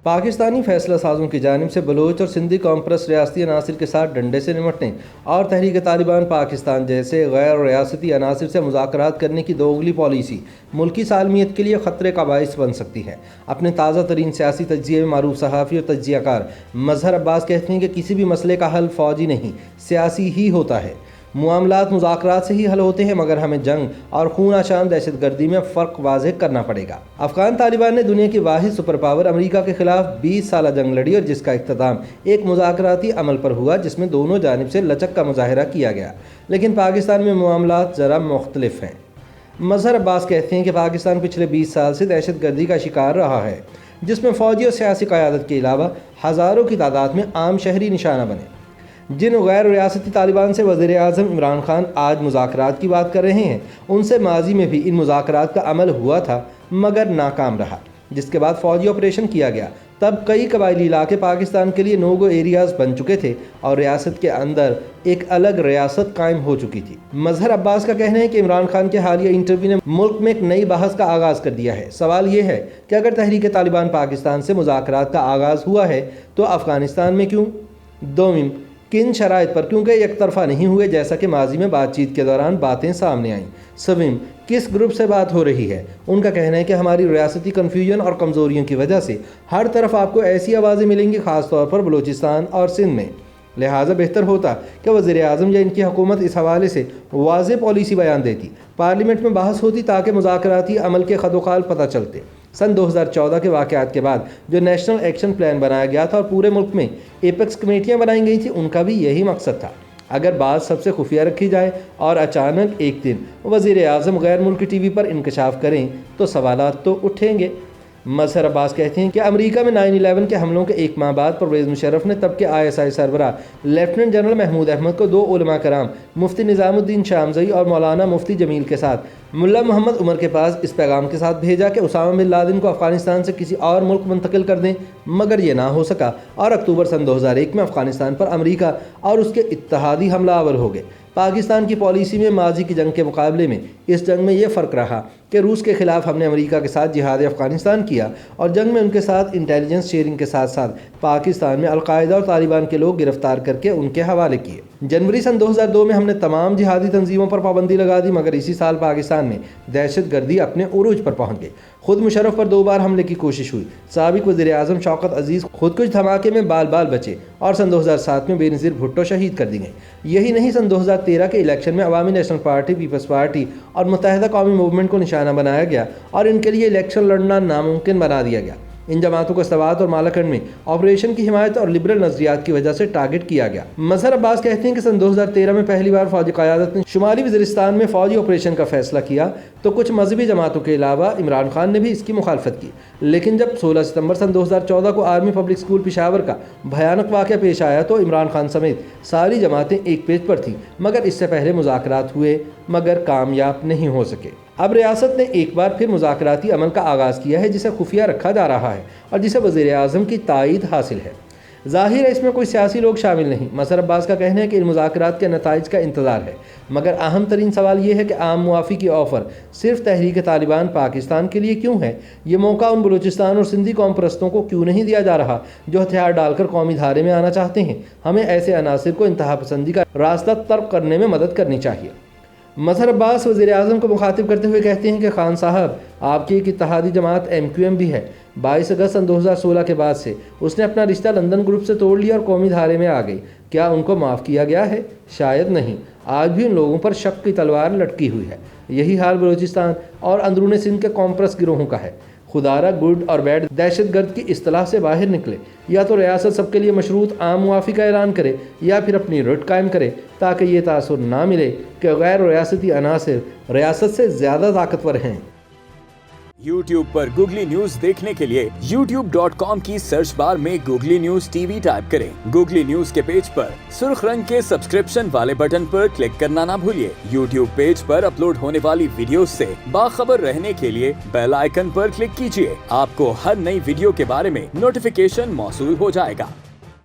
پاکستانی فیصلہ سازوں کی جانب سے بلوچ اور سندھی کانفرنس ریاستی عناصر کے ساتھ ڈنڈے سے نمٹنے اور تحریک طالبان پاکستان جیسے غیر ریاستی عناصر سے مذاکرات کرنے کی دوغلی پالیسی ملکی سالمیت کے لیے خطرے کا باعث بن سکتی ہے۔ اپنے تازہ ترین سیاسی تجزیے میں معروف صحافی اور تجزیہ کار مظہر عباس کہتے ہیں کہ کسی بھی مسئلے کا حل فوجی نہیں، سیاسی ہی ہوتا ہے۔ معاملات مذاکرات سے ہی حل ہوتے ہیں، مگر ہمیں جنگ اور خون آشام دہشت گردی میں فرق واضح کرنا پڑے گا۔ افغان طالبان نے دنیا کی واحد سپر پاور امریکہ کے خلاف 20 سالہ جنگ لڑی اور جس کا اختتام ایک مذاکراتی عمل پر ہوا جس میں دونوں جانب سے لچک کا مظاہرہ کیا گیا، لیکن پاکستان میں معاملات ذرا مختلف ہیں۔ مظہر عباس کہتے ہیں کہ پاکستان پچھلے 20 سال سے دہشت گردی کا شکار رہا ہے، جس میں فوجی اور سیاسی قیادت کے علاوہ ہزاروں کی تعداد میں عام شہری نشانہ بنے۔ جن غیر ریاستی طالبان سے وزیر اعظم عمران خان آج مذاکرات کی بات کر رہے ہیں، ان سے ماضی میں بھی ان مذاکرات کا عمل ہوا تھا مگر ناکام رہا، جس کے بعد فوجی آپریشن کیا گیا۔ تب کئی قبائلی علاقے پاکستان کے لیے نو گو ایریاز بن چکے تھے اور ریاست کے اندر ایک الگ ریاست قائم ہو چکی تھی۔ مظہر عباس کا کہنا ہے کہ عمران خان کے حالیہ انٹرویو نے ملک میں ایک نئی بحث کا آغاز کر دیا ہے۔ سوال یہ ہے کہ اگر تحریک طالبان پاکستان سے مذاکرات کا آغاز ہوا ہے تو افغانستان میں کیوں؟ دوم، کن شرائط پر؟ کیونکہ یک طرفہ نہیں ہوئے جیسا کہ ماضی میں بات چیت کے دوران باتیں سامنے آئیں۔ سوم، کس گروپ سے بات ہو رہی ہے؟ ان کا کہنا ہے کہ ہماری ریاستی کنفیوژن اور کمزوریوں کی وجہ سے ہر طرف آپ کو ایسی آوازیں ملیں گی، خاص طور پر بلوچستان اور سندھ میں۔ لہٰذا بہتر ہوتا کہ وزیر اعظم یا ان کی حکومت اس حوالے سے واضح پالیسی بیان دیتی، پارلیمنٹ میں بحث ہوتی تاکہ مذاکراتی عمل کے خد و خال پتہ چلتے۔ سن 2014 کے واقعات کے بعد جو نیشنل ایکشن پلان بنایا گیا تھا اور پورے ملک میں ایپیکس کمیٹیاں بنائی گئی تھیں، ان کا بھی یہی مقصد تھا۔ اگر بات سب سے خفیہ رکھی جائے اور اچانک ایک دن وزیر اعظم غیر ملکی ٹی وی پر انکشاف کریں تو سوالات تو اٹھیں گے۔ مظہر عباس کہتے ہیں کہ امریکہ میں 9/11 کے حملوں کے ایک ماہ بعد پرویز مشرف نے تب کے ISI سربراہ لیفٹیننٹ جنرل محمود احمد کو 2 علماء کرام مفتی نظام الدین شامزئی اور مولانا مفتی جمیل کے ساتھ ملا محمد عمر کے پاس اس پیغام کے ساتھ بھیجا کہ اسامہ بن لادن کو افغانستان سے کسی اور ملک منتقل کر دیں، مگر یہ نہ ہو سکا اور اکتوبر سن 2001 میں افغانستان پر امریکہ اور اس کے اتحادی حملہ آور ہو گئے۔ پاکستان کی پالیسی میں ماضی کی جنگ کے مقابلے میں اس جنگ میں یہ فرق رہا کہ روس کے خلاف ہم نے امریکہ کے ساتھ جہاد افغانستان کیا اور جنگ میں ان کے ساتھ انٹیلیجنس شیئرنگ کے ساتھ ساتھ پاکستان میں القاعدہ اور طالبان کے لوگ گرفتار کر کے ان کے حوالے کیے۔ جنوری سن 2002 میں ہم نے تمام جہادی تنظیموں پر پابندی لگا دی، مگر اسی سال پاکستان میں دہشت گردی اپنے عروج پر پہنچ گئی۔ خود مشرف پر 2 بار حملے کی کوشش ہوئی۔ سابق وزیر اعظم شوکت عزیز خودکش دھماکے میں بال بچے اور سن 2007 میں بے نظیر بھٹو شہید کر دی گئیں۔ یہی نہیں، سن 2013 کے الیکشن میں عوامی نیشنل پارٹی، پیپلز پارٹی اور متحدہ قومی موومنٹ کو نشانہ بنایا گیا اور ان کے لیے الیکشن لڑنا ناممکن بنا دیا گیا۔ ان جماعتوں کو استوات اور مالاکنڈ میں آپریشن کی حمایت اور لبرل نظریات کی وجہ سے ٹارگٹ کیا گیا۔ مظہر عباس کہتے ہیں کہ سن 2013 میں پہلی بار فوجی قیادت نے شمالی وزیرستان میں فوجی آپریشن کا فیصلہ کیا تو کچھ مذہبی جماعتوں کے علاوہ عمران خان نے بھی اس کی مخالفت کی، لیکن جب 16 ستمبر سن 2014 کو آرمی پبلک اسکول پشاور کا بھیانک واقعہ پیش آیا تو عمران خان سمیت ساری جماعتیں ایک پیج پر تھیں، مگر اس سے پہلے مذاکرات ہوئے مگر کامیاب نہیں ہو سکے۔ اب ریاست نے ایک بار پھر مذاکراتی عمل کا آغاز کیا ہے جسے خفیہ رکھا جا رہا ہے اور جسے وزیر اعظم کی تائید حاصل ہے۔ ظاہر ہے اس میں کوئی سیاسی لوگ شامل نہیں۔ مظہر عباس کا کہنا ہے کہ ان مذاکرات کے نتائج کا انتظار ہے، مگر اہم ترین سوال یہ ہے کہ عام معافی کی آفر صرف تحریک طالبان پاکستان کے لیے کیوں ہے؟ یہ موقع ان بلوچستان اور سندھی قوم پرستوں کو کیوں نہیں دیا جا رہا جو ہتھیار ڈال کر قومی دھارے میں آنا چاہتے ہیں؟ ہمیں ایسے عناصر کو انتہا پسندی کا راستہ ترک کرنے میں مدد کرنی چاہیے۔ مظہر عباس وزیر اعظم کو مخاطب کرتے ہوئے کہتے ہیں کہ خان صاحب، آپ کی ایک اتحادی جماعت MQM بھی ہے۔ 22 اگست سن 2016 کے بعد سے اس نے اپنا رشتہ لندن گروپ سے توڑ لیا اور قومی دھارے میں آ گئی۔ کیا ان کو معاف کیا گیا ہے؟ شاید نہیں۔ آج بھی ان لوگوں پر شک کی تلوار لٹکی ہوئی ہے۔ یہی حال بلوچستان اور اندرون سندھ کے کامپرس گروہوں کا ہے۔ خدارہ گڈ اور بیڈ دہشت گرد کی اصطلاح سے باہر نکلے، یا تو ریاست سب کے لیے مشروط عام معافی کا اعلان کرے یا پھر اپنی رٹ قائم کرے تاکہ یہ تاثر نہ ملے کہ غیر ریاستی عناصر ریاست سے زیادہ طاقتور ہیں۔ YouTube پر گوگلی نیوز دیکھنے کے لیے youtube.com کی سرچ بار میں گوگلی نیوز TV ٹائپ کریں۔ گوگلی نیوز کے پیج پر سرخ رنگ کے سبسکرپشن والے بٹن پر کلک کرنا نہ بھولیے۔ YouTube پیج پر اپلوڈ ہونے والی ویڈیوز سے باخبر رہنے کے لیے بیل آئیکن پر کلک کیجیے۔ آپ کو ہر نئی ویڈیو کے بارے میں نوٹیفیکیشن موصول ہو جائے گا۔